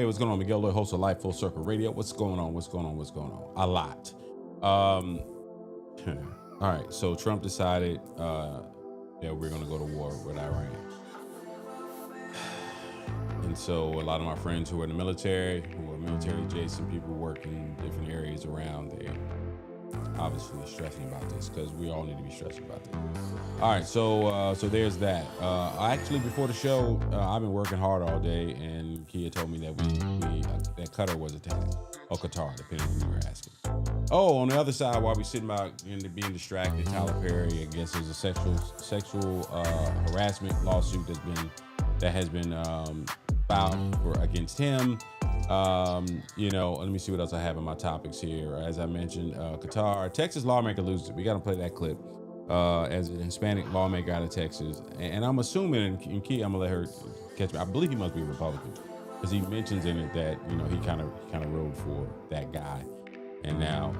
what's going on? Miguel Lloyd, host of Life Full Circle Radio. What's going on? What's going on? What's going on? A lot. Um, all right. So Trump decided that we're going to go to war with Iran. And so a lot of my friends who are in the military, who are military adjacent, people working in different areas around there, obviously stressing about this because we all need to be stressing about this. All right, so there's that. Actually, before the show, I've been working hard all day, and Kia told me that that Qatar was attacked, or Qatar, depending on who you were asking. Oh, on the other side, while we sitting about being distracted, Tyler Perry, I guess, there's a sexual harassment lawsuit that has been filed against him. Let me see what else I have in my topics here. As I mentioned, Qatar, Texas lawmaker loses it. We got to play that clip. As a Hispanic lawmaker out of Texas, and I'm assuming, and Key, I'm gonna let her catch me. I believe he must be a Republican because he mentions in it that he kind of rode for that guy, and now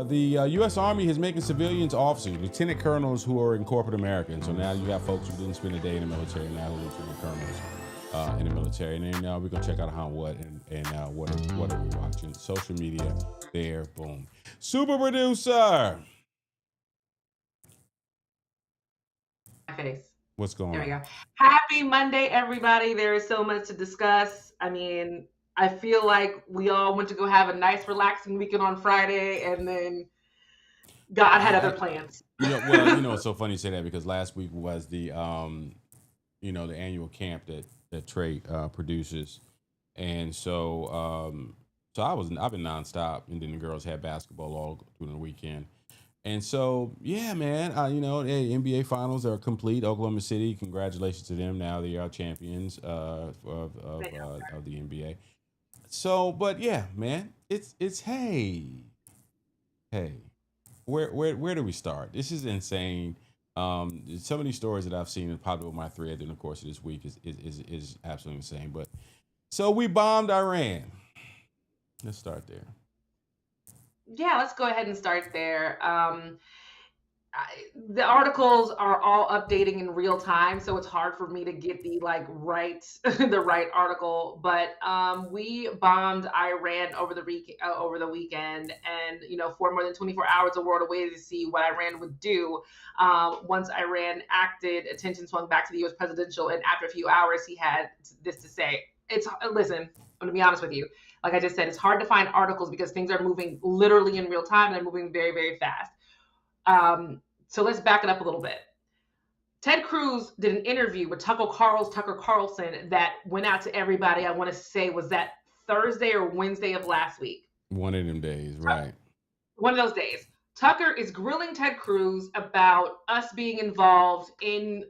the U.S. Army is making civilians officers, lieutenant colonels who are in corporate America, and so now you got folks who didn't spend a day in the military now who are lieutenant colonels in the military, and then we're gonna check out how and what are we watching? Social media, there, boom, super producer. Face. What's going on? There we go. Happy Monday, everybody. There is so much to discuss. I mean, I feel like we all went to go have a nice, relaxing weekend on Friday, and then God had other plans. It's so funny you say that because last week was the the annual camp that Trey produces, and so I've been nonstop, and then the girls had basketball all through the weekend. And so, yeah, man, NBA Finals are complete. Oklahoma City, congratulations to them. Now they are champions of the NBA. So, but yeah, man, it's hey, where do we start? This is insane. Some of these stories that I've seen and popped up on my thread in the course of this week is absolutely insane. But so we bombed Iran. Let's start there. Yeah, let's go ahead and start there. The articles are all updating in real time, so it's hard for me to get the right the right article. But we bombed Iran over the weekend, and for more than 24 hours, the world awaited to see what Iran would do. Once Iran acted, attention swung back to the U.S. presidential, and after a few hours, he had this to say. Listen, I'm going to be honest with you. Like I just said, it's hard to find articles because things are moving literally in real time and they're moving very, very fast. So let's back it up a little bit. Ted Cruz did an interview with Tucker Carlson that went out to everybody. I want to say, was that Thursday or Wednesday of last week? One of them days, right? One of those days. Tucker is grilling Ted Cruz about us being involved in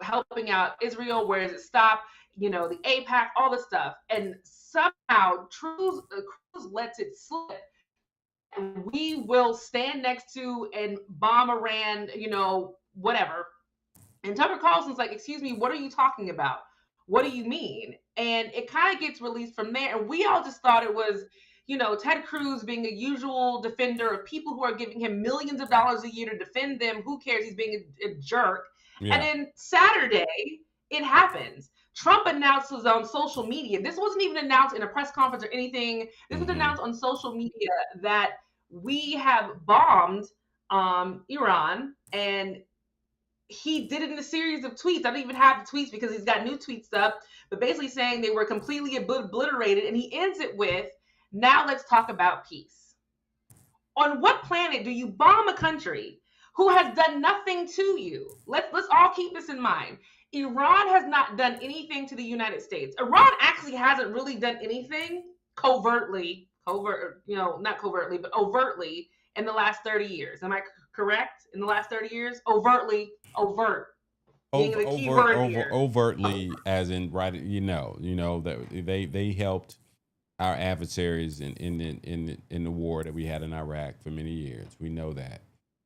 helping out Israel. Where does it stop? The AIPAC, all this stuff. And somehow Cruz lets it slip. And we will stand next to and bomb Iran, whatever. And Tucker Carlson's like, excuse me, what are you talking about? What do you mean? And it kind of gets released from there. And we all just thought it was, Ted Cruz being a usual defender of people who are giving him millions of dollars a year to defend them. Who cares? He's being a jerk. Yeah. And then Saturday, it happens. Trump announces on social media, this wasn't even announced in a press conference or anything. This was announced on social media that we have bombed Iran, and he did it in a series of tweets. I don't even have the tweets because he's got new tweets up, but basically saying they were completely obliterated. And he ends it with, now let's talk about peace. On what planet do you bomb a country who has done nothing to you? Let's all keep this in mind. Iran has not done anything to the United States. Iran actually hasn't really done anything not covertly, but overtly in the last 30 years. Am I correct? In the last 30 years? Overt. Being the key word here. Overtly, as in, right, that they helped our adversaries in the war that we had in Iraq for many years. We know that.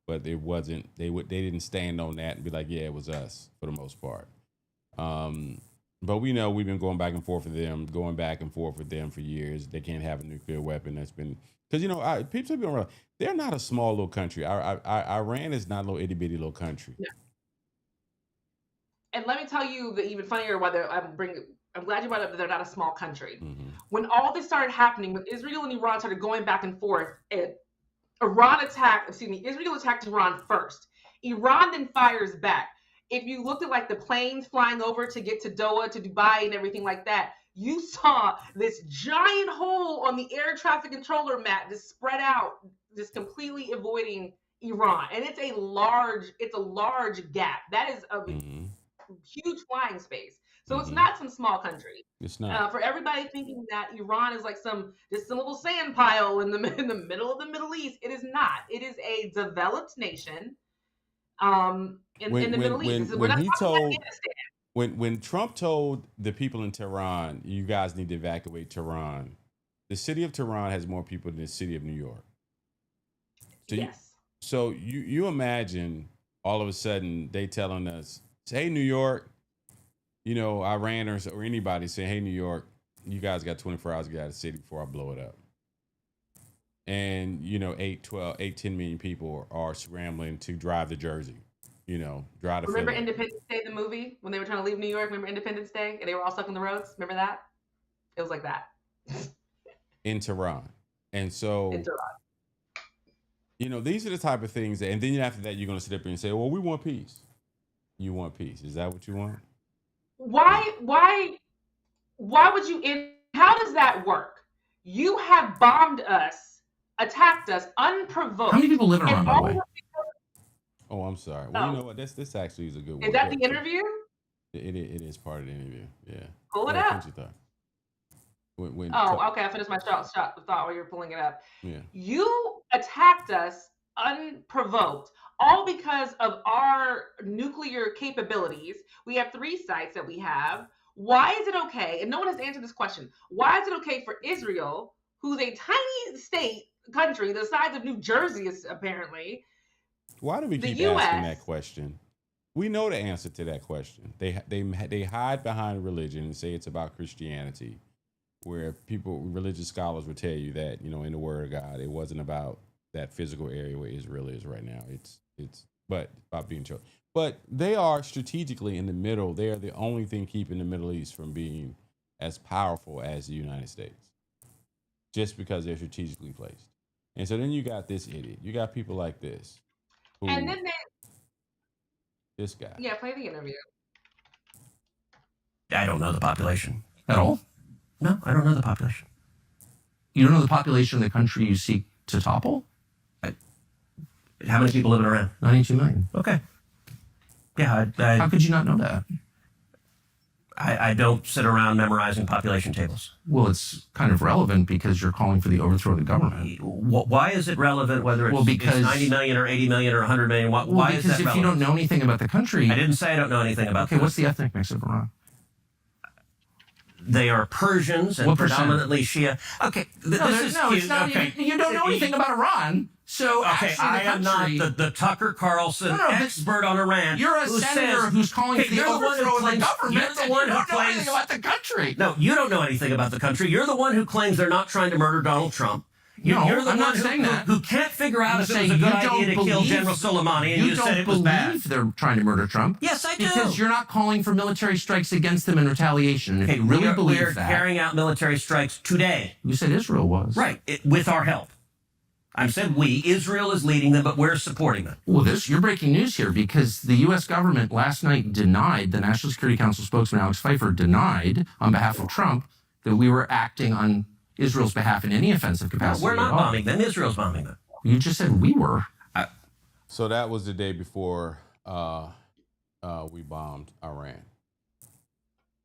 But it wasn't, they didn't stand on that and be like, yeah, it was us for the most part. But we know we've been going back and forth with them for years. They can't have a nuclear weapon. That's been, because, people don't realize, they're not a small little country. Iran is not a little itty bitty country. Yeah. And let me tell you the even funnier whether I'm bringing I'm glad you brought up that they're not a small country. Mm-hmm. When all this started happening, when Israel and Iran started going back and forth, Israel attacked Iran first. Iran then fires back. If you looked at like the planes flying over to get to Doha, to Dubai, and everything like that, you saw this giant hole on the air traffic controller map just spread out, just completely avoiding Iran. And it's a large gap. That is a Mm-hmm. huge flying space. So it's Mm-hmm. not some small country. It's not. For everybody thinking that Iran is like just some little sand pile in the middle of the Middle East, it is not. It is a developed nation in the Middle East. We're When not he talking told Afghanistan. when Trump told the people in Tehran, you guys need to evacuate Tehran, the city of Tehran has more people than the city of New York. So Yes. you imagine all of a sudden they telling us, hey, New York, you know, Iran or anybody saying, hey, New York, you guys got 24 hours to get out of the city before I blow it up. And, you know, 10 million people are scrambling to drive to Jersey, you know, drive to Remember Philly. Independence Day, the movie, when they were trying to leave New York? Remember Independence Day? And they were all stuck on the roads? Remember that? It was like that. In Tehran. And so, In Tehran. you know, these are the type of things that, and then after that, you're going to sit up and say, well, we want peace. You want peace. Is that what you want? Why would you how does that work? You have bombed us, attacked us unprovoked. How many people live in Iran, by the way? Oh, I'm sorry. Well, you know what? This actually is a good one. Is that the interview? It is part of the interview. Yeah. Pull it up. Okay. I finished my thought while you were pulling it up. Yeah. You attacked us unprovoked, all because of our nuclear capabilities. We have 3 sites that we have. Why is it okay? And no one has answered this question. Why is it okay for Israel, who's a tiny country the size of New Jersey, is apparently? Why do we keep asking that question? We know the answer to that question. They hide behind religion and say it's about Christianity, where religious scholars will tell you that, you know, in the Word of God, it wasn't about that physical area where Israel is right now. It's about being chosen. But they are strategically in the middle. They are the only thing keeping the Middle East from being as powerful as the United States, just because they're strategically placed. And so then you got this idiot. You got people like this. And then this guy. Yeah, play the interview. I don't know the population at all. No, I don't know the population. You don't know the population of the country you seek to topple? How many people live in Iran? 92 million. Okay. Yeah, how could you not know that? I don't sit around memorizing population tables. Well, it's kind of relevant because you're calling for the overthrow of the government. Why is it relevant whether it's 90 million or 80 million or 100 million? Why is that relevant? Because if you don't know anything about the country... I didn't say I don't know anything about the country. What's the ethnic mix of Iran? They are Persians and predominantly Shia. Okay, you don't know anything about Iran. So I am not the Tucker Carlson expert on Iran. You're a senator who's calling for the overthrow of the government. You're the one who claims anything about the country. No, you don't know anything about the country. You're the one who claims they're not trying to murder Donald Trump. You're the one who can't figure out if it was a good idea to kill General Soleimani, and you said it was bad. They're trying to murder Trump. Yes, I do. Because you're not calling for military strikes against them in retaliation. If you really believe that, we're carrying out military strikes today. You said Israel was. Right, with our help. I said we. Israel is leading them, but we're supporting them. Well, you're breaking news here because the U.S. government last night denied, the National Security Council spokesman Alex Pfeiffer denied on behalf of Trump that we were acting on Israel's behalf in any offensive capacity. No, we're not bombing them. Israel's bombing them. You just said we were. So that was the day before we bombed Iran.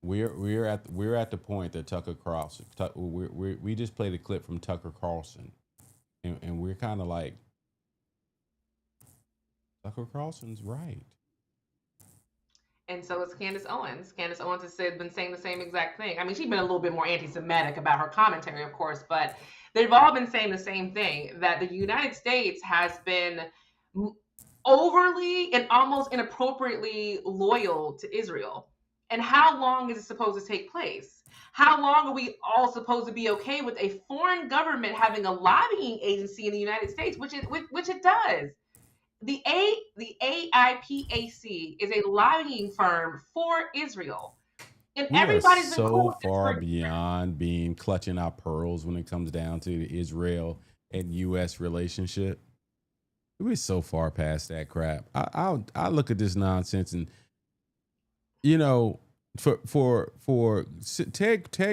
We're at the point that Tucker Carlson. We just played a clip from Tucker Carlson, and we're kind of like, Tucker Carlson's right. And so it's Candace Owens. Candace Owens has been saying the same exact thing. I mean, she's been a little bit more anti-Semitic about her commentary, of course, but they've all been saying the same thing, that the United States has been overly and almost inappropriately loyal to Israel. And how long is it supposed to take place? How long are we all supposed to be okay with a foreign government having a lobbying agency in the United States, which it does? The AIPAC is a lobbying firm for Israel. And We are everybody's been cool so with this far for beyond being clutching our pearls when it comes down to the Israel and U.S. relationship. We're so far past that crap. I look at this nonsense, and you know, Ted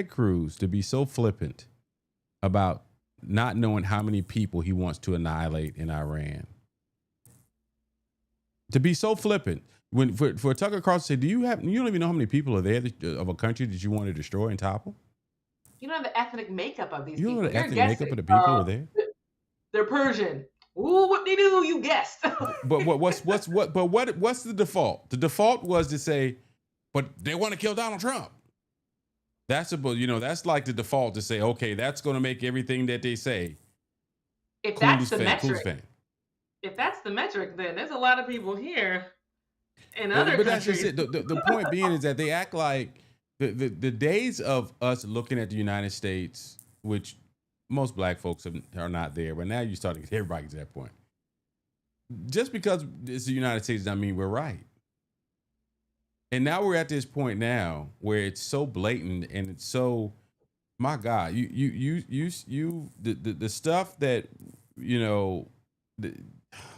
Cruz to be so flippant about not knowing how many people he wants to annihilate in Iran, to be so flippant when for Tucker Carlson to say, you don't even know how many people are there of a country that you want to destroy and topple? you know the ethnic makeup of these You don't people. know the You're ethnic guessing. makeup of the people who are there. They're Persian. Ooh, what they do? You guessed. But what's the default? The default was to say, but they want to kill Donald Trump. That's that's like the default to say, okay, that's going to make everything that they say. If that's the metric, then there's a lot of people here in other but countries. That's just it. The point being is that they act like the days of us looking at the United States, which most black folks are not there, but now you're starting to get everybody to that point. Just because it's the United States doesn't mean we're right. And now we're at this point now where it's so blatant and it's so, my God, the stuff that,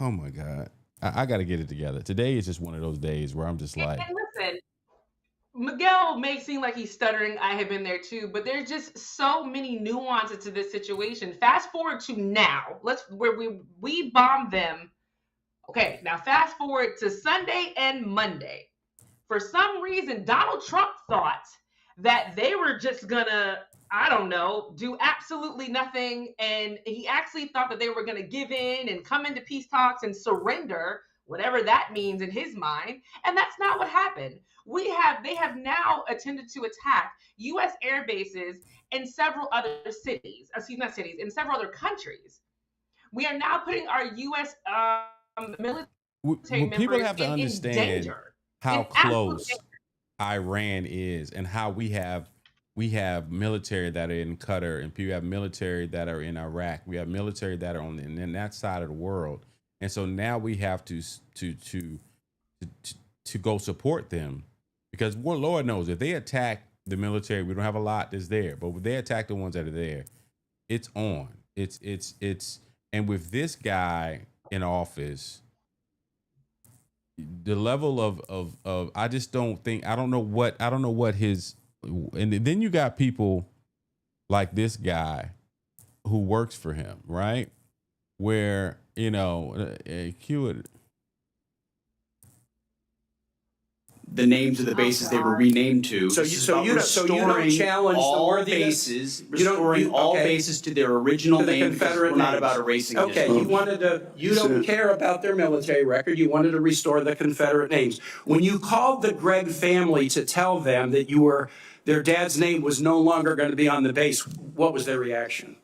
oh my God, I got to get it together. Today is just one of those days where I'm just like. And listen, Miguel may seem like he's stuttering. I have been there too, but there's just so many nuances to this situation. Fast forward to now, where we bombed them. Okay, now fast forward to Sunday and Monday. For some reason, Donald Trump thought that they were just gonna, I don't know, do absolutely nothing. And he actually thought that they were gonna give in and come into peace talks and surrender, whatever that means in his mind. And that's not what happened. They have now attempted to attack U.S. air bases in several other cities, in several other countries. We are now putting our U.S. Military members people have to in understand danger. How close Iran is, and how we have military that are in Qatar, and we have military that are in Iraq. We have military that are in that side of the world, and so now we have to go support them, because Lord knows if they attack the military, we don't have a lot that's there, but if they attack the ones that are there, it's on. It's and with this guy in office, the level of I just don't know what his, and then you got people like this guy who works for him, right? Where the names of the bases they were renamed to. So you don't challenge all bases, restoring all bases to their original name. Confederate, we're not about erasing. Okay, you don't care about their military record. You wanted to restore the Confederate names. When you called the Gregg family to tell them that their dad's name was no longer going to be on the base, what was their reaction?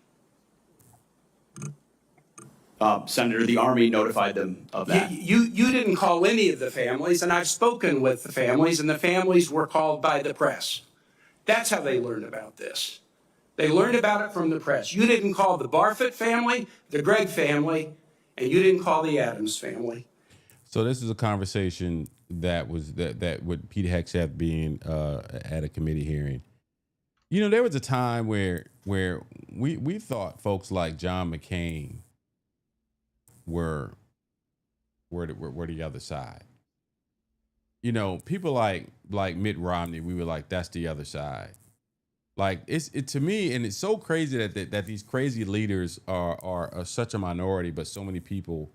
Senator, the Army notified them of that. You didn't call any of the families, and I've spoken with the families, and the families were called by the press. That's how they learned about this. They learned about it from the press. You didn't call the Barfoot family, the Gregg family, and you didn't call the Adams family. So this is a conversation that with Pete Hegseth being at a committee hearing. There was a time where we thought folks like John McCain were the other side. People like Mitt Romney, we were like, that's the other side. Like it to me, and it's so crazy that these crazy leaders are such a minority, but so many people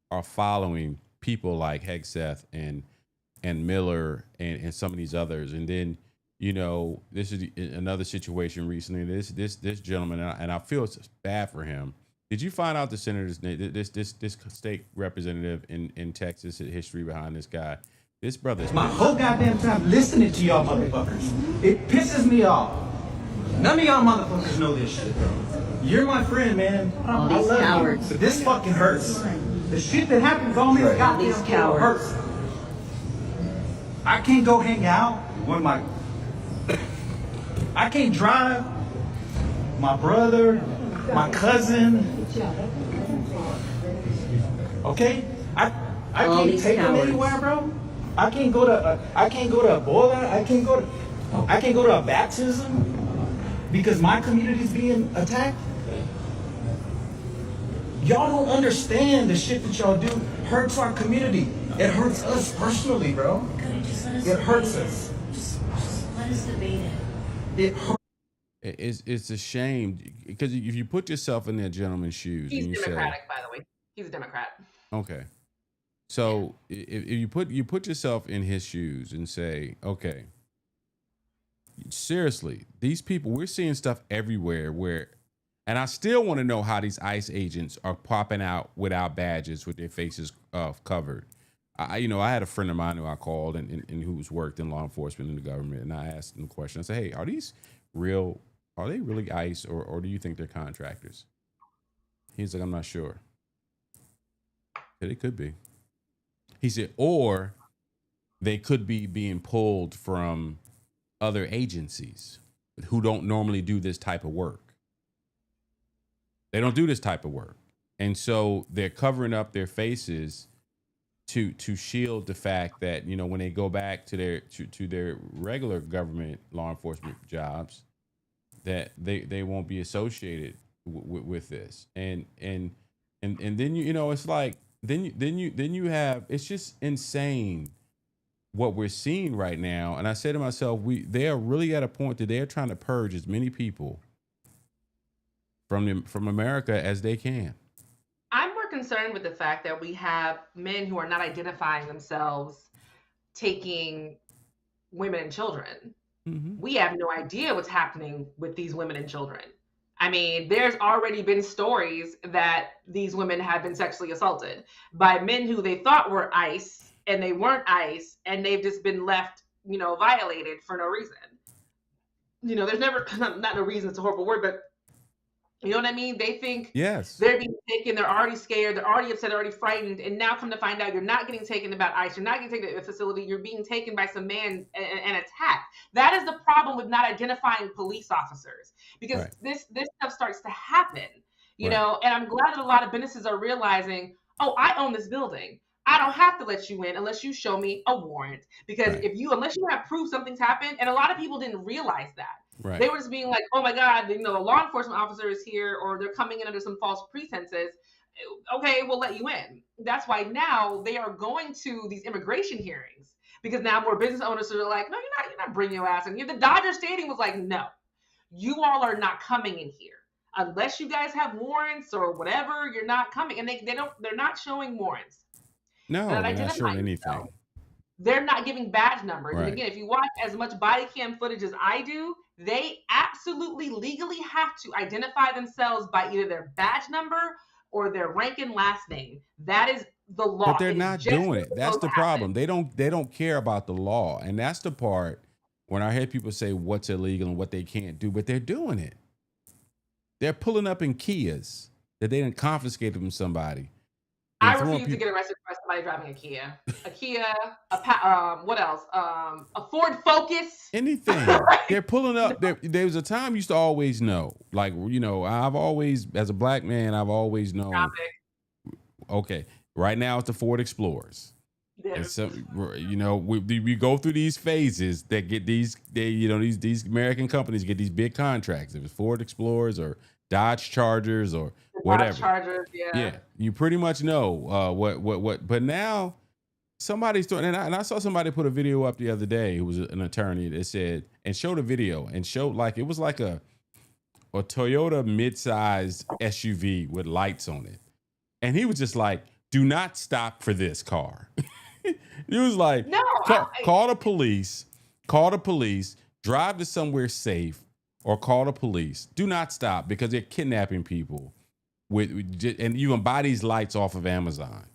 are following people like Hegseth and Miller and some of these others. And then this is another situation recently. This gentleman, and I feel it's bad for him. Did you find out the senator's name? This state representative in Texas, the history behind this guy? This brother's my whole goddamn time listening to y'all motherfuckers. It pisses me off. None of y'all motherfuckers know this shit. You're my friend, man. I love cowards. You. But this fucking hurts. The shit that happens on this goddamn floor hurts. I can't go hang out with I can't drive. My brother, my cousin. Okay, I can't take them anywhere, bro. I can't go to a boiler. I can't go to. I can't go to a baptism because my community's being attacked. Y'all don't understand the shit that y'all do hurts our community. It hurts us personally, bro. It hurts us. Just let us debate it. It hurts. It's a shame because if you put yourself in that gentleman's shoes, He's and you Democratic, say, by the way. He's a Democrat. okay, so if you put yourself in his shoes and say, okay, seriously, these people, we're seeing stuff everywhere where, and I still want to know how these ICE agents are popping out without badges with their faces covered. I had a friend of mine who I called and who's worked in law enforcement in the government, and I asked him the question. I said, hey, are these real? Are they really ICE or do you think they're contractors? He's like, I'm not sure. I said, it could be. He said, or they could be being pulled from other agencies who don't normally do this type of work. They don't do this type of work. And so they're covering up their faces to shield the fact that, when they go back to their regular government law enforcement jobs, that they won't be associated with this. And then it's like then you have, it's just insane what we're seeing right now. And I said to myself, they are really at a point that they're trying to purge as many people from America as they can. I'm more concerned with the fact that we have men who are not identifying themselves taking women and children. Mm-hmm. We have no idea what's happening with these women and children. I mean, there's already been stories that these women have been sexually assaulted by men who they thought were ICE and they weren't ICE, and they've just been left, violated for no reason. There's never, not no reason, it's a horrible word, but you know what I mean? They think yes, they're being taken. They're already scared. They're already upset. They're already frightened. And now come to find out you're not getting taken about ICE. You're not getting taken to a facility. You're being taken by some man and attacked. That is the problem with not identifying police officers, because right. this stuff starts to happen, you know, and I'm glad that a lot of businesses are realizing, oh, I own this building. I don't have to let you in unless you show me a warrant, because unless you have proof something's happened, and a lot of people didn't realize that. Right. They were just being like, oh my God, the law enforcement officer is here, or they're coming in under some false pretenses. Okay, we'll let you in. That's why now they are going to these immigration hearings, because now more business owners are like, no, you're not bringing your ass in here. The Dodger Stadium was like, no, you all are not coming in here unless you guys have warrants or whatever. You're not coming, and they're not showing warrants. No, they're not showing anything. They're not giving badge numbers. Right. And again, if you watch as much body cam footage as I do, they absolutely legally have to identify themselves by either their badge number or their rank and last name. That is the law. But they're not doing it. That's the problem. They don't care about the law. And that's the part when I hear people say what's illegal and what they can't do, but they're doing it. They're pulling up in Kias that they didn't confiscate from somebody. I refuse to get arrested by somebody driving a Kia. A Kia, what else? A Ford Focus. Anything. They're pulling up. There was a time you used to always know. Like, I've always, as a black man, I've always known. Topic. Okay. Right now it's the Ford Explorers. Yeah. And so, we go through these phases that get these American companies get these big contracts. If it's Ford Explorers or Dodge Chargers or whatever. Chargers, yeah. You pretty much know what. But now somebody's doing, and I saw somebody put a video up the other day who was an attorney that said, and showed a video and showed like it was like a Toyota mid-sized SUV with lights on it, and he was just like, "Do not stop for this car." He was like, "No, call the police. Call the police. Drive to somewhere safe." Or call the police. Do not stop, because they're kidnapping people. And you can buy these lights off of Amazon.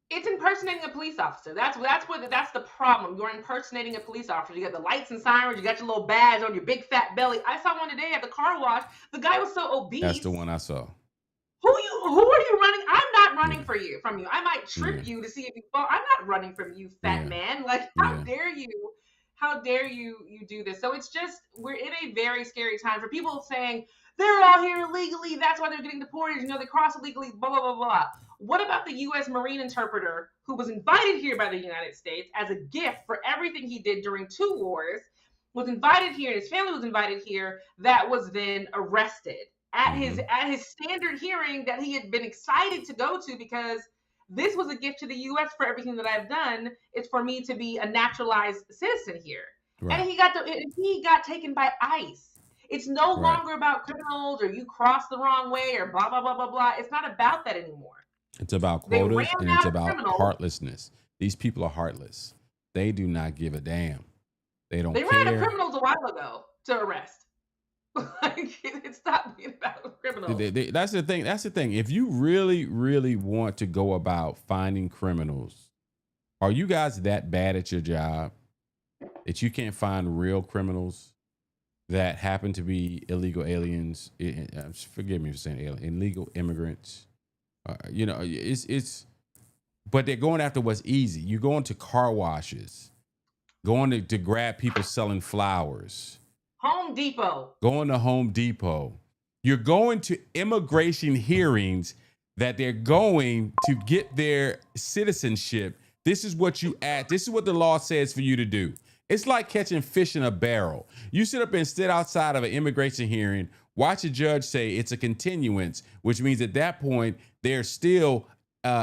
It's impersonating a police officer. That's the problem. You're impersonating a police officer. You got the lights and sirens. You got your little badge on your big fat belly. I saw one today at the car wash. The guy was so obese. That's the one I saw. Who are you running? I'm not running from you. I might trip you to see if you fall. I'm not running from you, fat man. Like, how dare you? How dare you do this? So it's just, we're in a very scary time for people saying they're all here illegally. That's why they're getting deported. They cross illegally, blah, blah, blah, blah. What about the U.S. Marine interpreter who was invited here by the United States as a gift for everything he did during 2 wars? was invited here, and his family was invited here, that was then arrested at his standard hearing that he had been excited to go to, because this was a gift to the U.S. for everything that I've done. It's for me to be a naturalized citizen here. Right. And he got taken by ICE. It's no longer about criminals or you crossed the wrong way or blah, blah, blah, blah, blah. It's not about that anymore. It's about quotas and it's about heartlessness. These people are heartless. They do not give a damn. They don't care. They ran out of criminals a while ago to arrest. Like, it stopped being about criminals. That's the thing. That's the thing. If you really, really want to go about finding criminals, are you guys that bad at your job that you can't find real criminals that happen to be illegal aliens? Forgive me for saying alien, illegal immigrants. You know, but they're going after what's easy. You're going to car washes, going to grab people selling flowers. Home Depot. Going to Home Depot. You're going to immigration hearings that they're going to get their citizenship. This is what you add. This is what the law says for you to do. It's like catching fish in a barrel. You sit up and sit outside of an immigration hearing, watch a judge say it's a continuance, which means at that point, they're still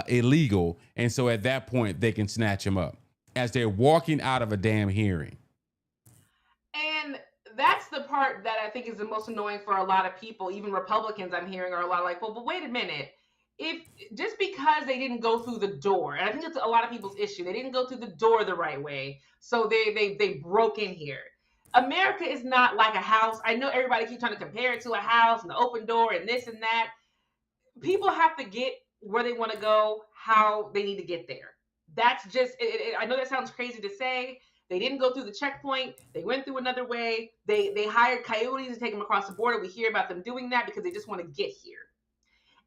illegal. And so at that point, they can snatch them up as they're walking out of a damn hearing. And that's the part that I think is the most annoying for a lot of people, even Republicans I'm hearing are a lot like, well, but wait a minute. If just because they didn't go through the door, and I think it's a lot of people's issue, they didn't go through the door the right way, so they broke in here. America is not like a house. I know everybody keeps trying to compare it to a house and the open door and this and that. People have to get where they want to go, how they need to get there. That's just, I know that sounds crazy to say. They didn't go through the checkpoint. They went through another way. They hired coyotes to take them across the border. We hear about them doing that because they just want to get here.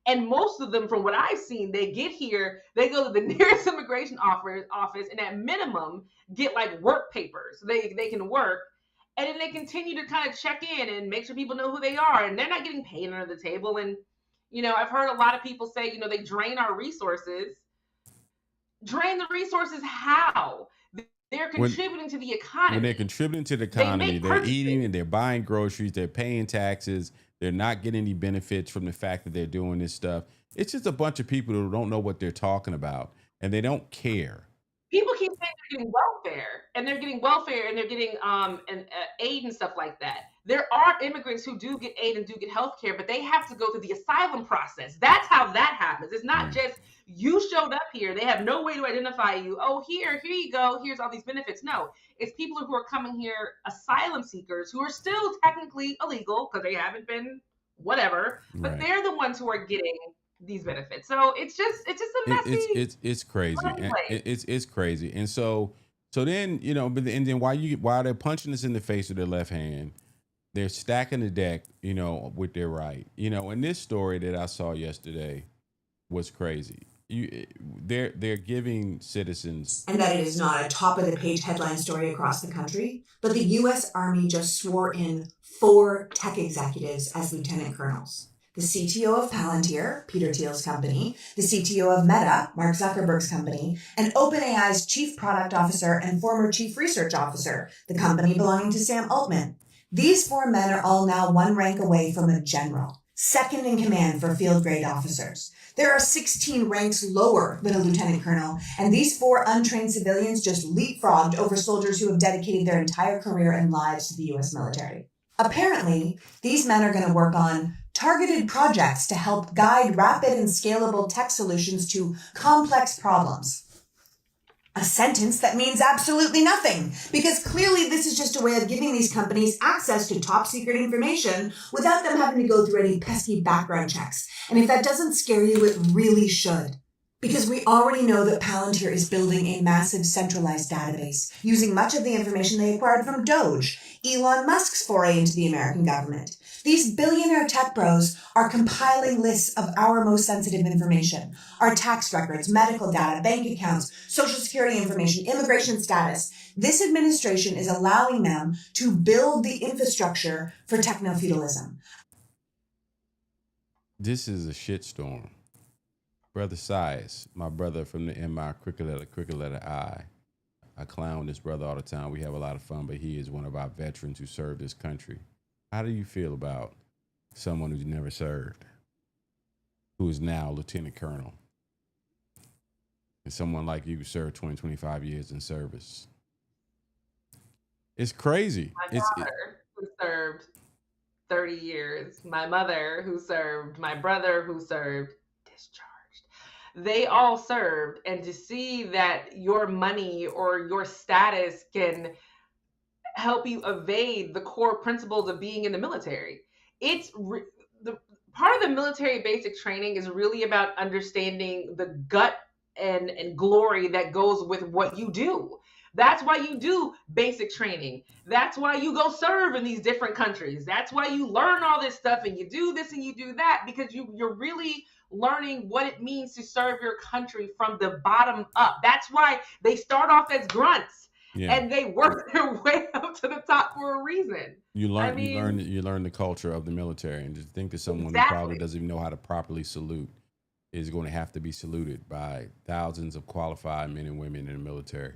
And most of them, from what I've seen, they get here, they go to the nearest immigration office and at minimum get like work papers so they can work. And then they continue to kind of check in and make sure people know who they are. And they're not getting paid under the table. And, you know, I've heard a lot of people say, you know, they drain our resources. Drain the resources how? They're contributing to the economy. When they're contributing to the economy, they're eating and they're buying groceries, they're paying taxes, they're not getting any benefits from the fact that they're doing this stuff. It's just a bunch of people who don't know what they're talking about and they don't care. People keep saying they're getting welfare and they're getting aid and stuff like that. There are immigrants who do get aid and do get health care, but they have to go through the asylum process. That's how that happens. It's not just you showed up here. They have no way to identify you. Oh, here you go. Here's all these benefits. No, it's people who are coming here, asylum seekers, who are still technically illegal because they haven't been whatever, but they're the ones who are getting these benefits. So it's just a messy. It's crazy. It's crazy. And so then, you know, and then while they're punching us in the face with their left hand, they're stacking the deck, you know, with their right. You know, and this story that I saw yesterday was crazy. They're giving citizens, and that it is not a top of the page headline story across the country, but the U.S. Army just swore in 4 tech executives as lieutenant colonels. The CTO of Palantir, Peter Thiel's company, the CTO of Meta, Mark Zuckerberg's company, and OpenAI's chief product officer and former chief research officer, the company belonging to Sam Altman. These 4 men are all now 1 rank away from a general, second in command for field grade officers. There are 16 ranks lower than a lieutenant colonel, and these 4 untrained civilians just leapfrogged over soldiers who have dedicated their entire career and lives to the U.S. military. Apparently, these men are going to work on targeted projects to help guide rapid and scalable tech solutions to complex problems. A sentence that means absolutely nothing, because clearly this is just a way of giving these companies access to top secret information without them having to go through any pesky background checks. And if that doesn't scare you, it really should. Because we already know that Palantir is building a massive centralized database, using much of the information they acquired from Doge, Elon Musk's foray into the American government. These billionaire tech bros are compiling lists of our most sensitive information, our tax records, medical data, bank accounts, social security information, immigration status. This administration is allowing them to build the infrastructure for techno-feudalism. This is a shitstorm. Brother Sias, my brother from the MI, cricket letter I. I clown this brother all the time. We have a lot of fun, but he is one of our veterans who served this country. How do you feel about someone who's never served, who is now lieutenant colonel, and someone like you who served 20, 25 years in service? It's crazy. My father, who served 30 years, my mother, who served, my brother, who served, discharged. They all served. And to see that your money or your status can help you evade the core principles of being in the military. The part of the military basic training is really about understanding the gut and glory that goes with what you do. That's why you do basic training. That's why you go serve in these different countries. That's why you learn all this stuff and you do this and you do that, because you're really learning what it means to serve your country from the bottom up. That's why they start off as grunts. Yeah. And they work their way up to the top for a reason. You learn the culture of the military, and to think that someone who probably doesn't even know how to properly salute is going to have to be saluted by thousands of qualified men and women in the military.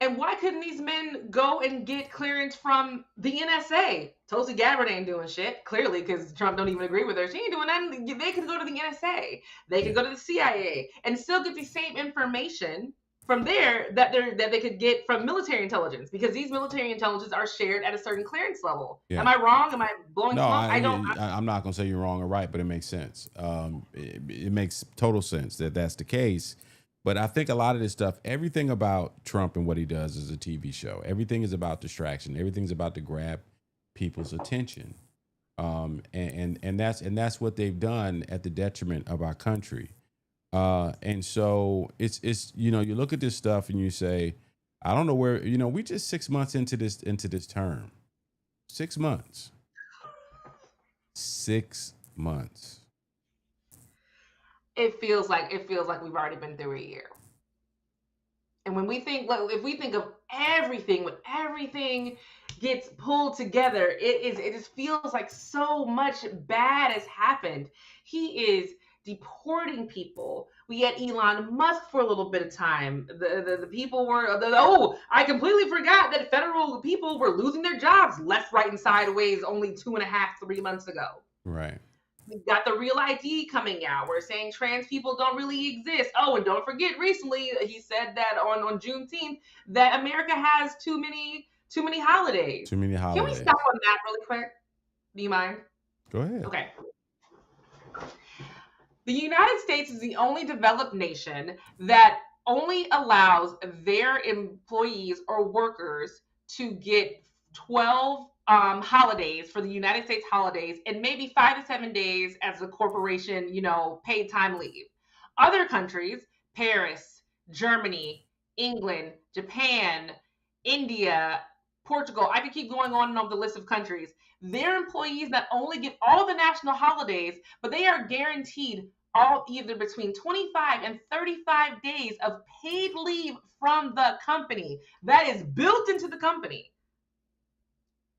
And why couldn't these men go and get clearance from the NSA? Tulsi Gabbard ain't doing shit, clearly, because Trump don't even agree with her. She ain't doing nothing. They could go to the NSA. They could go to the CIA and still get the same information from there that they could get from military intelligence, because these military intelligence are shared at a certain clearance level. Yeah. Am I wrong? Am I blowing smoke? I'm not going to say you're wrong or right, but it makes sense. It makes total sense that that's the case. But I think a lot of this stuff, everything about Trump and what he does is a TV show. Everything is about distraction. Everything's about to grab people's attention. And that's what they've done at the detriment of our country. And so it's you look at this stuff and you say, I don't know where, we just 6 months into this term. 6 months. 6 months. It feels like we've already been through a year. And when if we think of everything, when everything gets pulled together, it just feels like so much bad has happened. He is deporting people. We had Elon Musk for a little bit of time. The people were, I completely forgot that federal people were losing their jobs left, right, and sideways only 2.5, 3 months ago. Right. We've got the Real ID coming out. We're saying trans people don't really exist. Oh, and don't forget, recently he said that on Juneteenth that America has too many holidays. Too many holidays. Can we stop on that really quick? Do you mind? Go ahead. Okay. The United States is the only developed nation that only allows their employees or workers to get 12 holidays for the United States holidays, and maybe 5 to 7 days as a corporation, paid time leave. Other countries, Paris, Germany, England, Japan, India, Portugal, I could keep going on the list of countries. Their employees not only get all the national holidays, but they are guaranteed all either between 25 and 35 days of paid leave from the company. That is built into the company.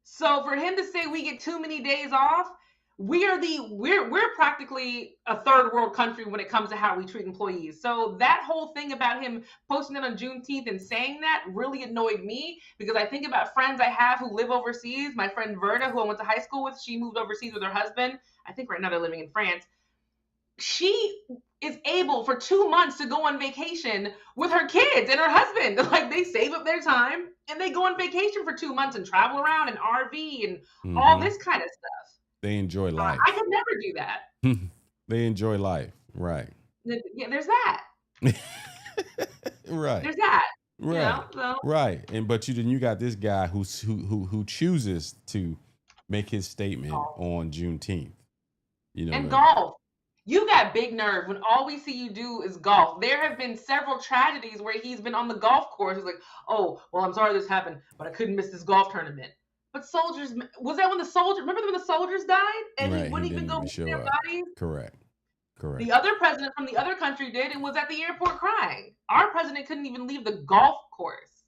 So for him to say we get too many days off, we're practically a third world country when it comes to how we treat employees. So that whole thing about him posting it on Juneteenth and saying that really annoyed me, because I think about friends I have who live overseas. My friend Verda, who I went to high school with, she moved overseas with her husband. I think right now they're living in France. She is able for 2 months to go on vacation with her kids and her husband. Like, they save up their time and they go on vacation for 2 months and travel around in RV and all this kind of stuff. They enjoy life. I could never do that. They enjoy life. Right. Yeah, there's that. Right. There's that. Right. So. Right. But you got this guy who chooses to make his statement on Juneteenth. And golf. You got big nerve when all we see you do is golf. There have been several tragedies where he's been on the golf course. He's like, oh, well, I'm sorry this happened, but I couldn't miss this golf tournament. But soldiers, was that when remember when the soldiers died? And right, he wouldn't even go see their bodies? Correct. The other president from the other country did and was at the airport crying. Our president couldn't even leave the golf course.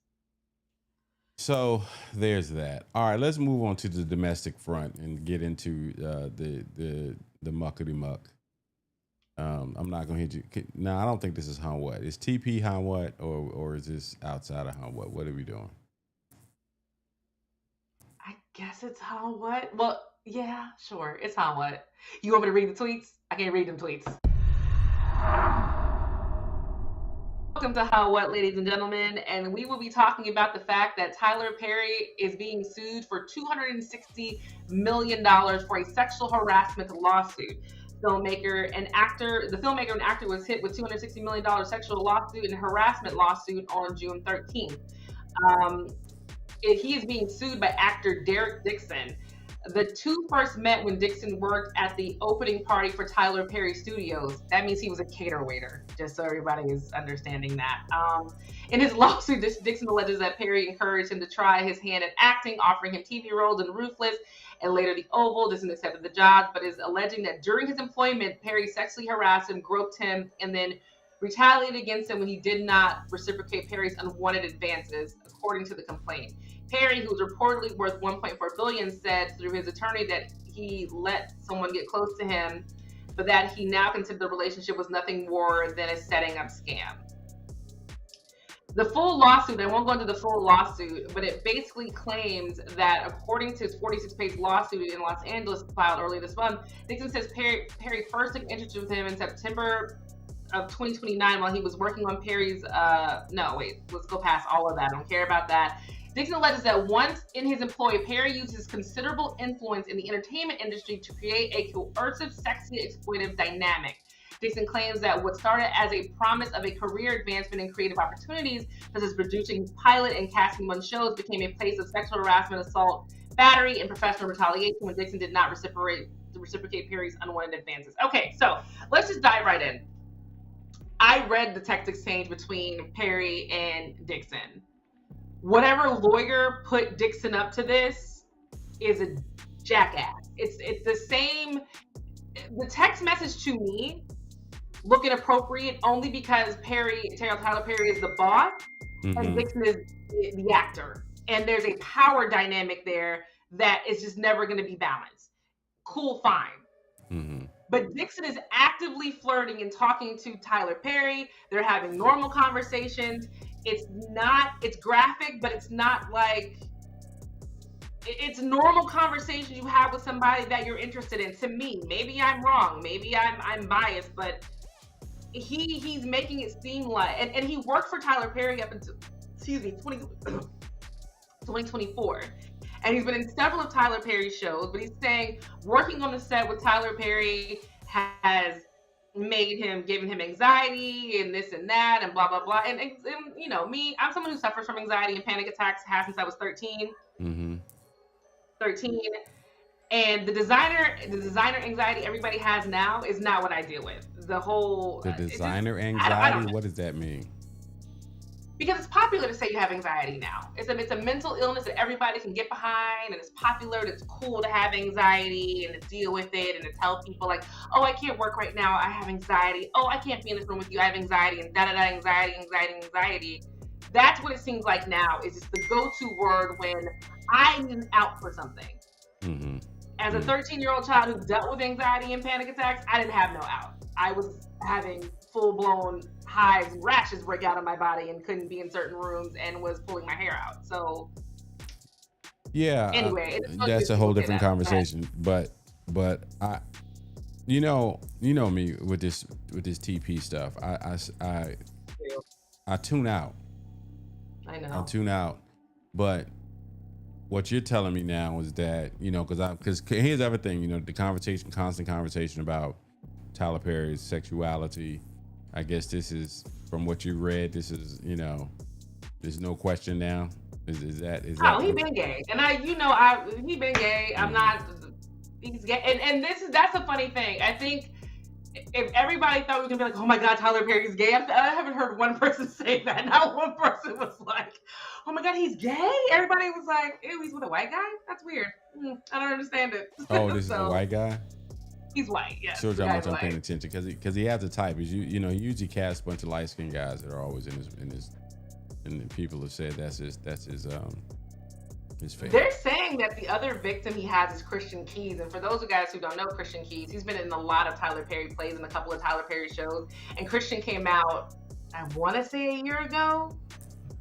So there's that. All right, let's move on to the domestic front and get into the muckety muck. I'm not gonna hit you. No, I don't think this is How What. Is TP How What, or is this outside of How What? What are we doing? I guess it's How What. Well, yeah, sure, it's How What. You want me to read the tweets? I can't read them tweets. Welcome to How What, ladies and gentlemen, and we will be talking about the fact that Tyler Perry is being sued for $260 million for a sexual harassment lawsuit. The filmmaker and actor was hit with $260 million sexual lawsuit and harassment lawsuit on June 13th. He is being sued by actor Derek Dixon. The two first met when Dixon worked at the opening party for Tyler Perry Studios. That means he was a cater waiter, just so everybody is understanding that. In his lawsuit, Dixon alleges that Perry encouraged him to try his hand at acting, offering him TV roles in Ruthless and later The Oval. Dixon accepted the job, but is alleging that during his employment, Perry sexually harassed him, groped him, and then retaliated against him when he did not reciprocate Perry's unwanted advances, according to the complaint. Perry, who's reportedly worth $1.4 billion, said through his attorney that he let someone get close to him, but that he now considered the relationship was nothing more than a setting up scam. The full lawsuit, I won't go into the full lawsuit, but it basically claims that according to his 46-page lawsuit in Los Angeles filed earlier this month, Dixon says Perry first took interest with him in September of 2029 while he was working on Perry's, let's go past all of that. I don't care about that. Dixon alleges that once in his employ, Perry used his considerable influence in the entertainment industry to create a coercive, sexually exploitive dynamic. Dixon claims that what started as a promise of a career advancement and creative opportunities, such as producing pilot and casting on shows, became a place of sexual harassment, assault, battery, and professional retaliation when Dixon did not reciprocate Perry's unwanted advances. Okay, so let's just dive right in. I read the text exchange between Perry and Dixon. Whatever lawyer put Dixon up to this is a jackass. It's the same. The text message to me look inappropriate only because Tyler Perry is the boss, and Dixon is the actor, and there's a power dynamic there that is just never going to be balanced. Cool, fine. But Dixon is actively flirting and talking to Tyler Perry. They're having normal conversations. It's graphic, but it's not like, it's normal conversations you have with somebody that you're interested in. To me, maybe I'm wrong, maybe I'm biased, but he's making it seem like, and he worked for Tyler Perry up until, 2024. And he's been in several of Tyler Perry's shows, but he's saying working on the set with Tyler Perry has given him anxiety and this and that and blah, blah, blah. And you know, me, I'm someone who suffers from anxiety and panic attacks, has since I was 13. 13. And the designer anxiety everybody has now is not what I deal with. The designer anxiety, what does that mean? Because it's popular to say you have anxiety now. It's a mental illness that everybody can get behind, and it's popular and it's cool to have anxiety and to deal with it and to tell people like, oh, I can't work right now, I have anxiety. Oh, I can't be in this room with you, I have anxiety, and anxiety. That's what it seems like now, is just the go-to word when I'm out for something. As a 13-year-old child who dealt with anxiety and panic attacks, I didn't have no out. I was having full-blown hives and rashes break out on my body and couldn't be in certain rooms and was pulling my hair out. So yeah, anyway, that's a whole different conversation. But I, you know me with this TP stuff. I tune out. I know. I tune out. But what you're telling me now is that, because here's everything, the constant conversation about Tyler Perry's sexuality. I guess this is, from what you read, this is, there's no question now. Is that? He been gay, and he been gay. I'm not. He's gay, and that's the funny thing. I think if everybody thought we were gonna be like, oh my God, Tyler Perry's gay, I haven't heard one person say that. Not one person was like, oh my God, he's gay. Everybody was like, ew, he's with a white guy. That's weird. I don't understand it. Oh, this is a white guy. He's white, yes. Shows how much I'm paying attention, because he has a type. He usually casts a bunch of light skinned guys that are always in his, and people have said that's his his fate. They're saying that the other victim he has is Christian Keys. And for those of guys who don't know Christian Keys, he's been in a lot of Tyler Perry plays and a couple of Tyler Perry shows. And Christian came out, I want to say a year ago,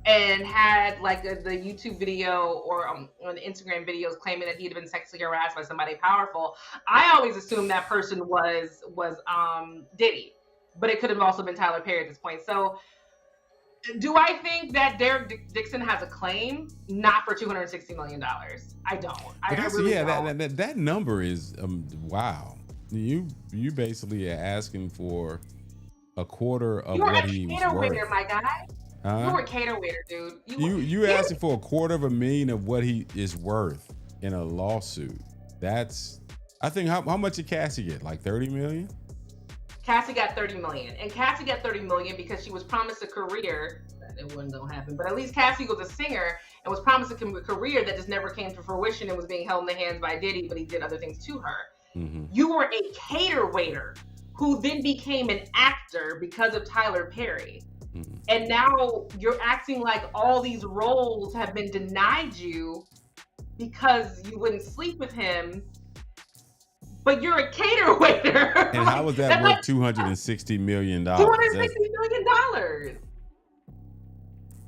and had like the YouTube video or on the Instagram videos claiming that he had been sexually harassed by somebody powerful. I always assumed that person was Diddy, but it could have also been Tyler Perry at this point. So do I think that Derek Dixon has a claim? Not for $260 million. I don't. I really don't. That number is wow. You basically are asking for a quarter of what he was worth. Waiter, my guy. You were a cater waiter, dude. You asking for a $250,000 of what he is worth in a lawsuit. That's, I think, how much did Cassie get? Like $30 million? Cassie got $30 million, and Cassie got $30 million because she was promised a career. It wasn't gonna happen, but at least Cassie was a singer and was promised a career that just never came to fruition and was being held in the hands by Diddy, but he did other things to her. Mm-hmm. You were a cater waiter who then became an actor because of Tyler Perry. Mm-hmm. And now you're acting like all these roles have been denied you because you wouldn't sleep with him, but you're a cater waiter. And how was that worth $260 million? $260 million.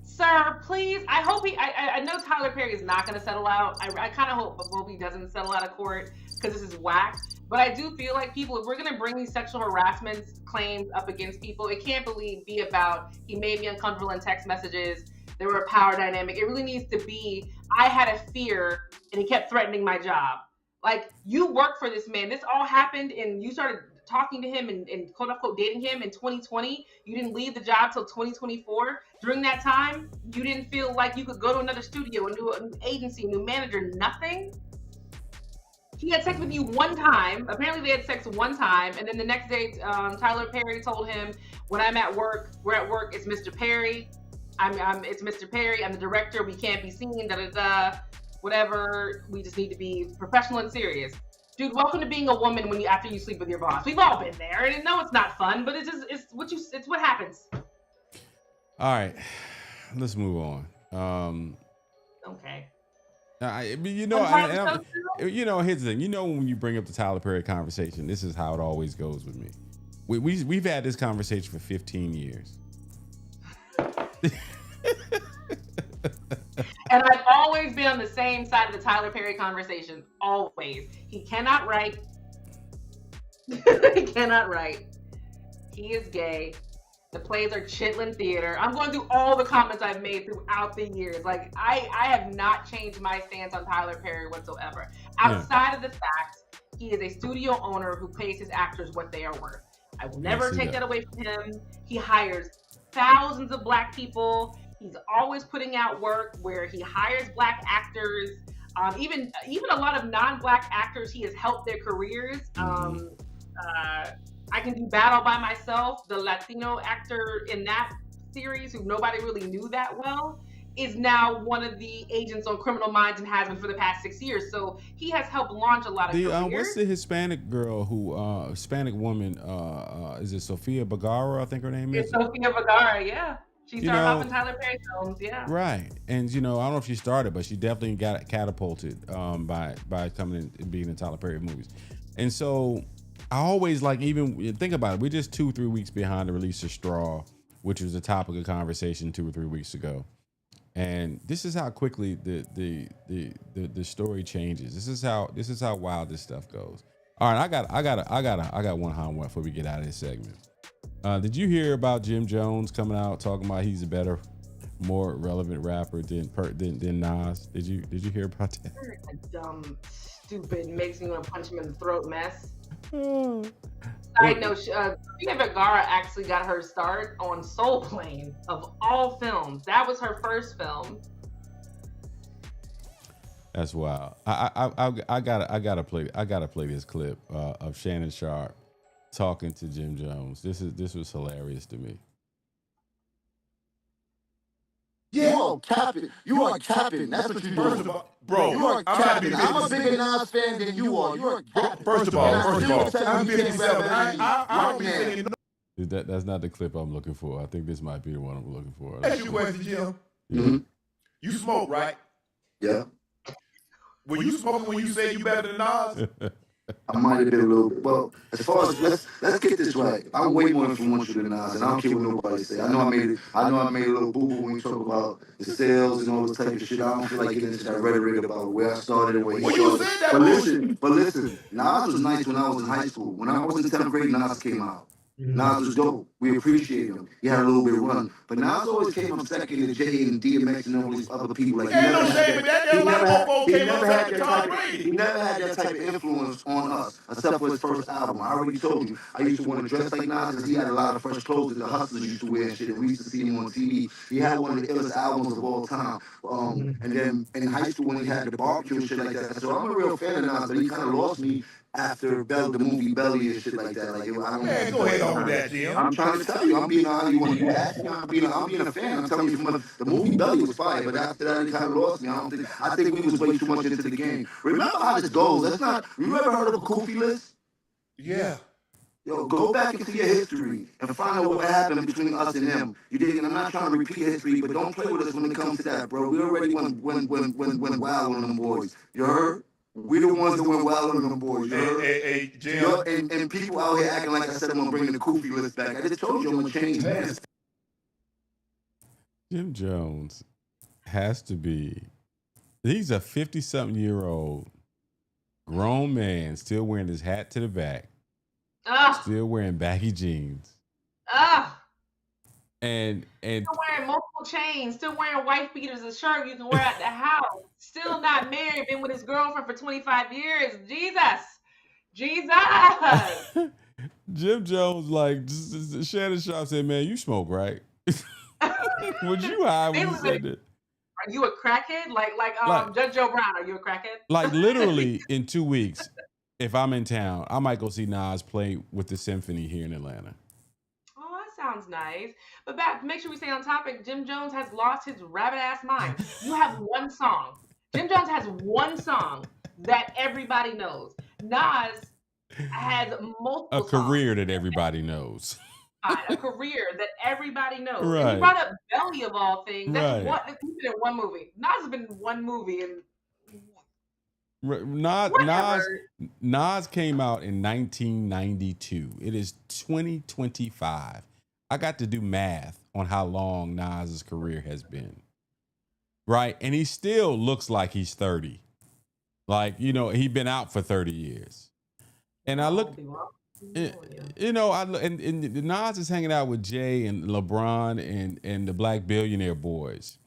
Sir, please. I hope I know Tyler Perry is not going to settle out. I kind of hope he doesn't settle out of court because this is whack. But I do feel like if we're going to bring these sexual harassment claims up against people, it can't be about he made me uncomfortable in text messages. There were a power dynamic. It really needs to be, I had a fear and he kept threatening my job. Like, you work for this man. This all happened and you started talking to him and quote unquote dating him in 2020. You didn't leave the job till 2024. During that time, you didn't feel like you could go to another studio, a new agency, a new manager, nothing. He had sex with you one time. Apparently they had sex one time. And then the next day, Tyler Perry told him, when I'm at work, we're at work, it's Mr. Perry. It's Mr. Perry. I'm the director. We can't be seen, whatever. We just need to be professional and serious. Dude, welcome to being a woman after you sleep with your boss. We've all been there, and no, it's not fun, but it's what happens. All right, let's move on. Okay. Here's the thing. When you bring up the Tyler Perry conversation, this is how it always goes with me. We've had this conversation for 15 years. And I've always been on the same side of the Tyler Perry conversation. Always. He cannot write. He cannot write. He is gay. The plays are Chitlin Theater. I'm going through all the comments I've made throughout the years. Like, I have not changed my stance on Tyler Perry whatsoever. Outside of the fact, he is a studio owner who pays his actors what they are worth. I will never take that away from him. He hires thousands of Black people. He's always putting out work where he hires Black actors. Even a lot of non-Black actors, he has helped their careers. I Can Do Battle by Myself, the Latino actor in that series, who nobody really knew that well, is now one of the agents on Criminal Minds and has been for the past 6 years. So he has helped launch a lot of careers. What's the Hispanic girl Hispanic woman, is it Sofia Vergara, I think her name is? It's Sofia Vergara, yeah. She started off in Tyler Perry films, yeah. Right. And, I don't know if she started, but she definitely got catapulted by coming in and being in Tyler Perry movies. And so I always even think about it. We're just 2-3 weeks behind the release of Straw, which was a topic of conversation 2 or 3 weeks ago. And this is how quickly the story changes. This is how wild this stuff goes. All right, I got one hot one before we get out of this segment. Did you hear about Jim Jones coming out talking about he's a better, more relevant rapper than Nas? Did you hear about that? A dumb, stupid, makes me want to punch him in the throat mess. Side note, Sofia Vergara actually got her start on Soul Plane, of all films. That was her first film. That's wild. I gotta play this clip of Shannon Sharp talking to Jim Jones. This was hilarious to me. Yeah, you are capping. You are capping. That's what you're doing. Bro, you are capping. I'm a bigger Nas fan than you are. You are capping. First of all, I'm 57. That's not the clip I'm looking for. I think this might be the one I'm looking for. Ask you a question, Jim. Mm-hmm. You smoke, right? Yeah. Were you smoking when you said you better than Nas? I might have been a little bit. Well, as far as let's get this right. I'm way more influential than Nas, and I don't care what nobody say. I know I made it. I know I made a little boo boo when you talk about the sales and all this type of shit. I don't feel like getting into that rhetoric about where I started and where he Well, you started. said that But listen, Nas was nice when I was in high school. When I was in 10th grade, Nas came out. Nas was dope. We appreciated him. He had a little bit of run. But Nas always came up second to Jay and DMX and all these other people. Like, Ain't no shame in that. There a lot of mofos came up second to Tom he Brady. never had that type of influence on us, except for his first album. I already told you, I used to want to dress like Nas because he had a lot of fresh clothes that the hustlers used to wear and shit, and we used to see him on TV. He had one of the illest albums of all time. And then in high school when he had the barbecue and shit like that. So I'm a real fan of Nas, but he kind of lost me after the movie Belly and shit like that. Like, I don't Man, go ahead on with that, Jim. I'm trying to tell you, I'm being honest. You want to ask me? I'm being a fan. I'm telling you, from the movie Belly was fire, but after that, it kind of lost me. I think we was way too much into the game. Remember how this goes? Let's not. You ever heard of a Kofi list? Yeah. Yo, go back into your history and find out what happened between us and him. You dig? And I'm not trying to repeat history, but don't play with us when it comes to that, bro. We already went wild on them boys. You heard? We the ones that went wild on them boys. You heard? Hey, Jim. Yo, and people out here acting like I said I'm gonna bring the Kofi list back. I just told you I'm gonna change that. Jim Jones has to be. He's a 50-something-year-old grown man still wearing his hat to the back, still wearing baggy jeans, and still wearing multiple chains, still wearing wife beaters, a shirt you can wear at the house, still not married, been with his girlfriend for 25 years. Jesus. Jim Jones, like Shannon Sharp said, "Man, you smoke, right?" Would you high when you said that? Are you a crackhead? Like Judge Joe Brown, are you a crackhead? Like literally in 2 weeks, if I'm in town, I might go see Nas play with the Symphony here in Atlanta. Oh, that sounds nice. But make sure we stay on topic. Jim Jones has lost his rabbit ass mind. You have one song. Jim Jones has one song that everybody knows. Nas has multiple A career songs. that everybody knows. A career that everybody knows. Right. And you brought up Belly of all things. That's Right. He's been in one movie. Nas has been in one movie and Nas came out in 1992. It is 2025. I got to do math on how long Nas's career has been. Right? And he still looks like he's 30. Like, he's been out for 30 years. And I look, and Nas is hanging out with Jay and LeBron and the Black Billionaire Boys.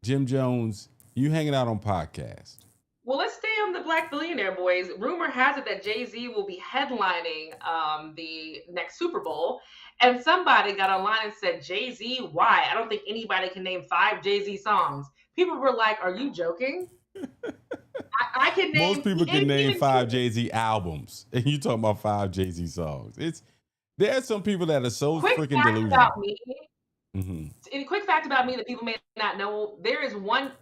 Jim Jones, you hanging out on podcasts. Well, let's stay on the Black Billionaire Boys. Rumor has it that Jay-Z will be headlining the next Super Bowl. And somebody got online and said, Jay-Z, why? I don't think anybody can name 5 Jay-Z songs. People were like, are you joking? I can name. Most people can name 5 Jay-Z albums. And you talking about 5 Jay-Z songs. There are some people that are so freaking delusional. About me. Mm-hmm. A quick fact about me that people may not know, there is one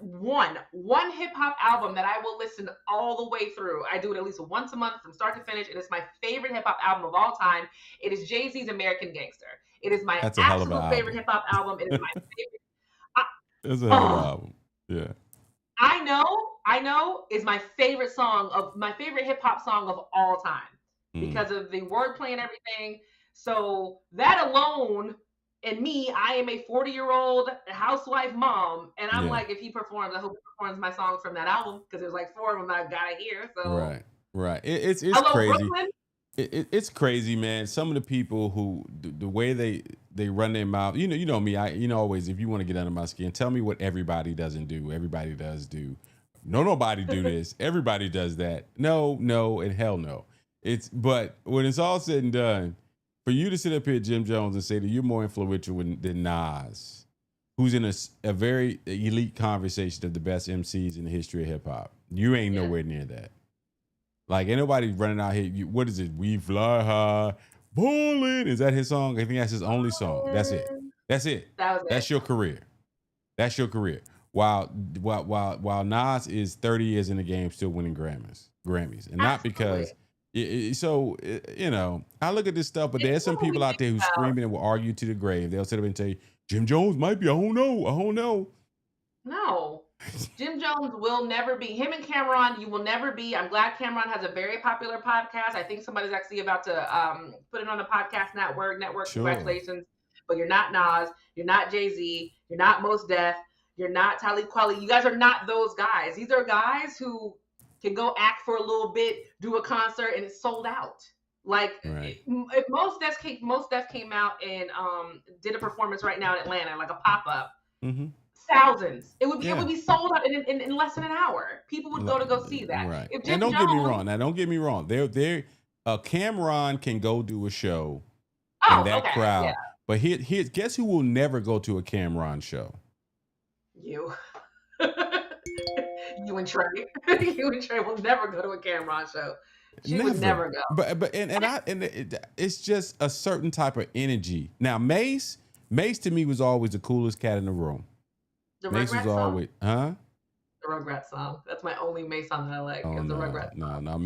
hip hop album that I will listen all the way through. I do it at least once a month from start to finish, and it's my favorite hip hop album of all time. It is Jay-Z's American Gangster. It is my absolute favorite hip hop album. It is my favorite. It's a hell of an album. Yeah. I know is my favorite hip hop song of all time because of the wordplay and everything. So that alone. And me, I am a 40-year-old housewife mom, and I'm like, if he performs, I hope he performs my songs from that album because there's like 4 of them I've got to hear. So right. It's Hello, crazy. Brooklyn? It's crazy, man. Some of the people who the way they run their mouth, you know me. Always if you want to get under my skin, tell me what everybody doesn't do. Everybody does do. Nobody do this. Everybody does that. No, and hell no. But when it's all said and done. For you to sit up here, Jim Jones, and say that you're more influential than Nas, who's in a very elite conversation of the best MCs in the history of hip hop, you ain't nowhere near that. Like, ain't nobody running out here. What is it? We fly high, ballin'. Is that his song? I think that's his only song. That's it. That's your career. That's your career. While Nas is 30 years in the game, still winning Grammys, and not because. I look at this stuff, but there's some people out there who screaming and will argue to the grave. They'll sit up and say, Jim Jones might be, I don't know. No. Jim Jones will never be him and Cameron. You will never be. I'm glad Cameron has a very popular podcast. I think somebody's actually about to put it on a podcast network. Sure. Congratulations. But you're not Nas. You're not Jay-Z. You're not Mos Def. You're not Talib Kweli. You guys are not those guys. These are guys who can go act for a little bit, do a concert, and it's sold out. Like if Mos Def came out and did a performance right now in Atlanta, like a pop-up. Mm-hmm. Thousands. It would be sold out in less than an hour. People would go see that. Right. If And don't get me wrong. Now, don't get me wrong. Cameron can go do a show in that crowd. Yeah. But guess who will never go to a Cameron show? You. You and Trey. You and Trey will never go to a Cameron show. She would never go. But it's just a certain type of energy. Now, Mace to me was always the coolest cat in the room. The Mace was always, The Rugrats song. That's my only Mace song that I like. Is the Rugrats song. No.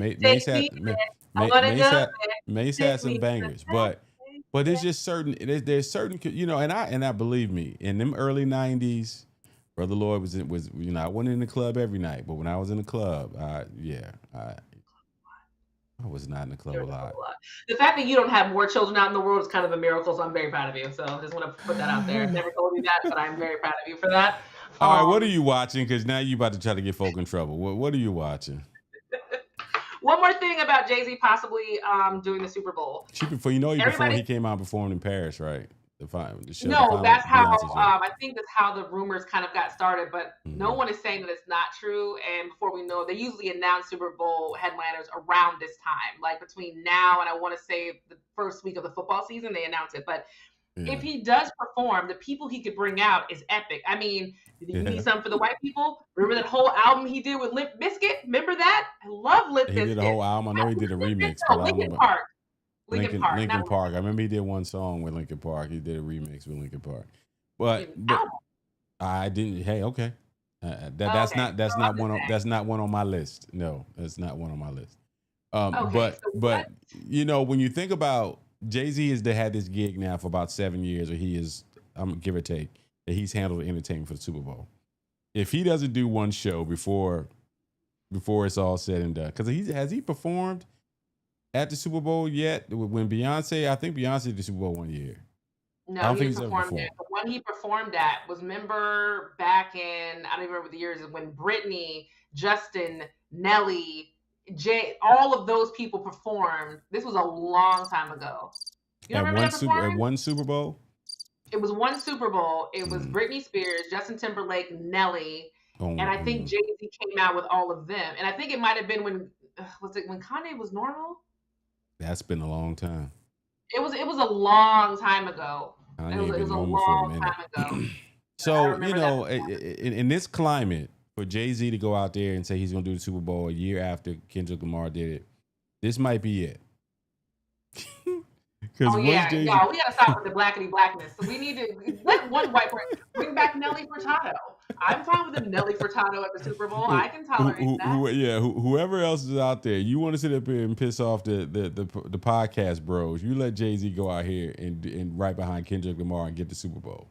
Mace had some bangers, but it's just certain. There's certain, and I believe me. In them early '90s, Brother Lloyd was I wasn't in the club every night, but when I was in the club, I was not in the club a lot. The fact that you don't have more children out in the world is kind of a miracle, so I'm very proud of you. So I just want to put that out there. I never told you that, but I'm very proud of you for that. All right, what are you watching? Because now you're about to try to get folk in trouble. What are you watching? One more thing about Jay-Z possibly doing the Super Bowl. Before he came out and performed in Paris, right? That's how I think that's how the rumors kind of got started, but no one is saying that it's not true. And before we know it, they usually announce Super Bowl headliners around this time, like between now and I want to say the first week of the football season, they announce it. But if he does perform, the people he could bring out is epic. I mean, you need something for the white people? Remember that whole album he did with Limp Bizkit? Remember that? I love Limp Bizkit. He did a whole album. I know he did a remix. Linkin Park. Linkin Park. I remember he did one song with Linkin Park. He did a remix with Linkin Park. But I didn't. Hey, okay. That's not one on my list. No, that's not one on my list. But when you think about Jay-Z has had this gig now for about 7 years, or he is, give or take, that he's handled the entertainment for the Super Bowl. If he doesn't do one show before it's all said and done, because has he performed at the Super Bowl yet? When I think Beyonce did the Super Bowl one year. No, I don't think he's performed it. The one he performed at was, remember back in, I don't even remember the years, when Britney, Justin, Nelly, Jay, all of those people performed. This was a long time ago. You remember at one Super Bowl? It was one Super Bowl. It was Britney Spears, Justin Timberlake, Nelly, and I think Jay-Z came out with all of them. And I think it might have been when Kanye was normal? That's been a long time. It was a long time ago. It was a long time ago. So, in this climate, for Jay-Z to go out there and say he's going to do the Super Bowl a year after Kendrick Lamar did it, this might be it. We got to stop with the blackity blackness. So we need to let one white person bring back Nelly Furtado. I'm fine with the Nelly Furtado at the Super Bowl. I can tolerate that. Whoever else is out there, you want to sit up here and piss off the podcast bros. You let Jay-Z go out here and right behind Kendrick Lamar and get the Super Bowl.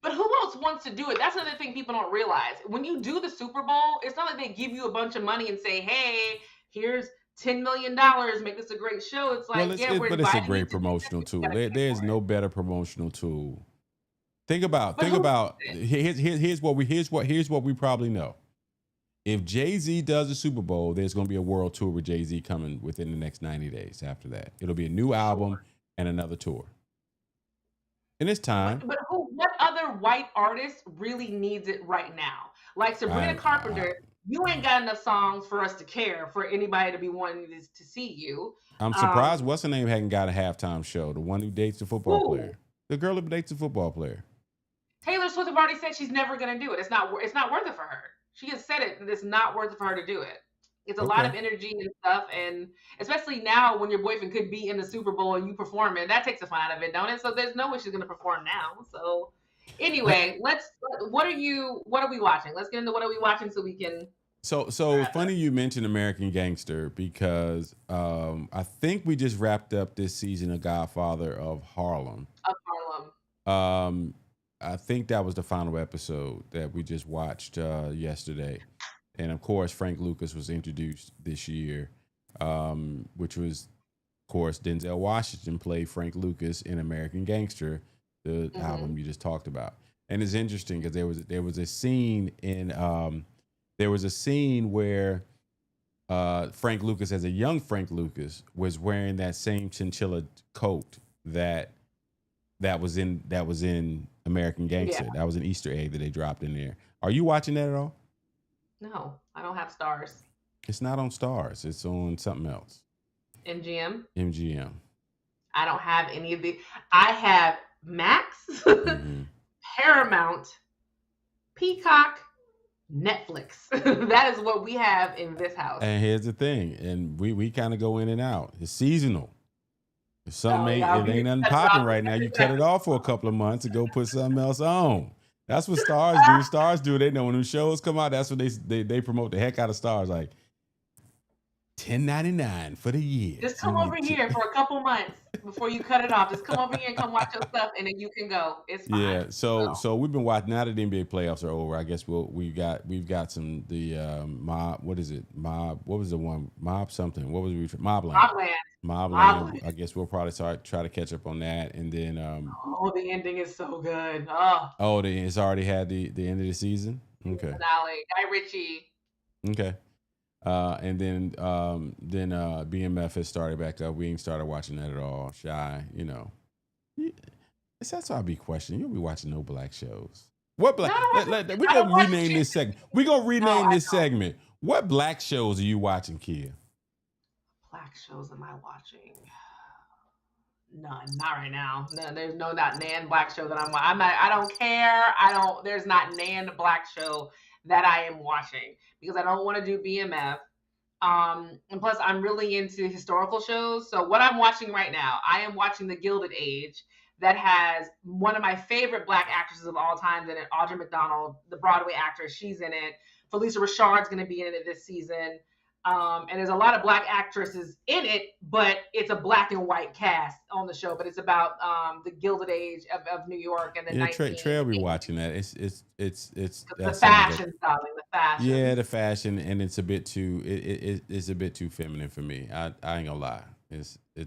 But who else wants to do it? That's another thing people don't realize. When you do the Super Bowl, it's not like they give you a bunch of money and say, hey, here's $10 million, make this a great show. It's like, but it's a great promotional tool. There's no better promotional tool. Think about here's what we probably know. If Jay-Z does a Super Bowl, there's going to be a world tour with Jay-Z coming within the next 90 days after that. It'll be a new album and another tour. And it's time. But what other white artist really needs it right now? Like Sabrina Carpenter, you ain't got enough songs for us to care for anybody to be wanting to see you. I'm surprised what's her name hadn't got a halftime show. The one who dates the football player. The girl who dates the football player. Taylor Swift have already said she's never going to do it. It's not worth it for her. She has said it. It's not worth it for her to do it. It's a lot of energy and stuff, and especially now when your boyfriend could be in the Super Bowl and you perform it, that takes the fun out of it, don't it? So there's no way she's going to perform now. So anyway, what are we watching? Let's get into what are we watching so we can. So funny you mentioned American Gangster because I think we just wrapped up this season of Godfather of Harlem. I think that was the final episode that we just watched yesterday, and of course Frank Lucas was introduced this year, which was, of course, Denzel Washington played Frank Lucas in American Gangster, the album you just talked about. And it's interesting because there was a scene where Frank Lucas, as a young Frank Lucas, was wearing that same chinchilla coat that was in American Gangster. Yeah. That was an Easter egg that they dropped in there. Are you watching that at all? No, I don't have Stars. It's not on Stars. It's on something else. MGM. I don't have any of the. I have Max, Paramount, Peacock, Netflix. That is what we have in this house. And here's the thing, and we kind of go in and out. It's seasonal. If something it ain't nothing popping right now, you cut it off for a couple of months and go put something else on. That's what Stars do. Stars do. They know when new shows come out, that's what they promote the heck out of Stars. Like $10.99 for the year. Just come over here for a couple months before you cut it off. Just come over here and come watch your stuff, and then you can go. It's fine. Yeah. So we've been watching. Now that the NBA playoffs are over, I guess we've got some mob. What is it? Mob. What was the one? Mob something. What was we? Mobland. Mobland. I guess we'll probably try to catch up on that, and then. The ending is so good. It's already had the end of the season. Okay. Finale. Guy Ritchie. Okay. And then BMF has started back up. We ain't started watching that at all. Shy, that's why I be questioning. You'll be watching no black shows. What black? We're gonna rename this segment. We're gonna rename this segment. What black shows are you watching, Kia? Black shows am I watching? None, not right now. No, there's no nan black show that I don't care. There's not nan black show that I am watching because I don't want to do BMF. And plus I'm really into historical shows. So what I'm watching right now, I am watching The Gilded Age, that has one of my favorite black actresses of all time in it, Audra McDonald, the Broadway actress. She's in it. Felicia Rashard's going to be in it this season. And there's a lot of black actresses in it, but it's a black and white cast on the show. But it's about the Gilded Age of New York and the Trey will be watching that. It's the fashion, darling, the fashion. Yeah, the fashion, and it's a bit too it's a bit too feminine for me. I ain't gonna lie.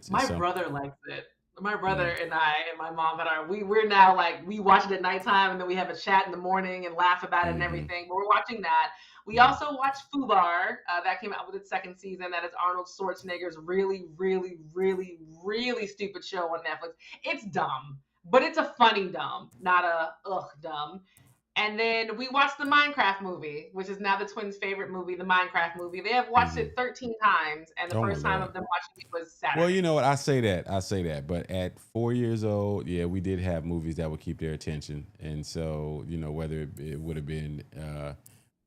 My brother likes it. My brother and I and my mom and we're now like we watch it at nighttime and then we have a chat in the morning and laugh about it and everything. But we're watching that. We also watched Fubar that came out with its second season. That is Arnold Schwarzenegger's really, really, really, really stupid show on Netflix. It's dumb, but it's a funny dumb, not a dumb. And then we watched the Minecraft movie, which is now the twins' favorite movie, the Minecraft movie. They have watched it 13 times, and the first time of them watching it was Saturday. Well, you know what? I say that. But at 4 years old, yeah, we did have movies that would keep their attention. And so, whether it would have been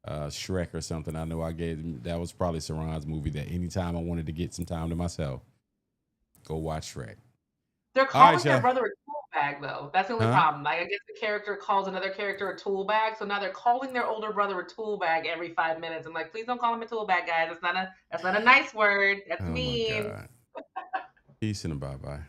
Shrek or something, I know that was probably Saran's movie that anytime I wanted to get some time to myself, go watch Shrek. They're calling their brother a tool bag, though. That's the only problem. Like, I guess the character calls another character a tool bag, so now they're calling their older brother a tool bag every 5 minutes. I'm like, please don't call him a tool bag, guys. That's not a nice word. That's mean. My God. Peace and a bye-bye.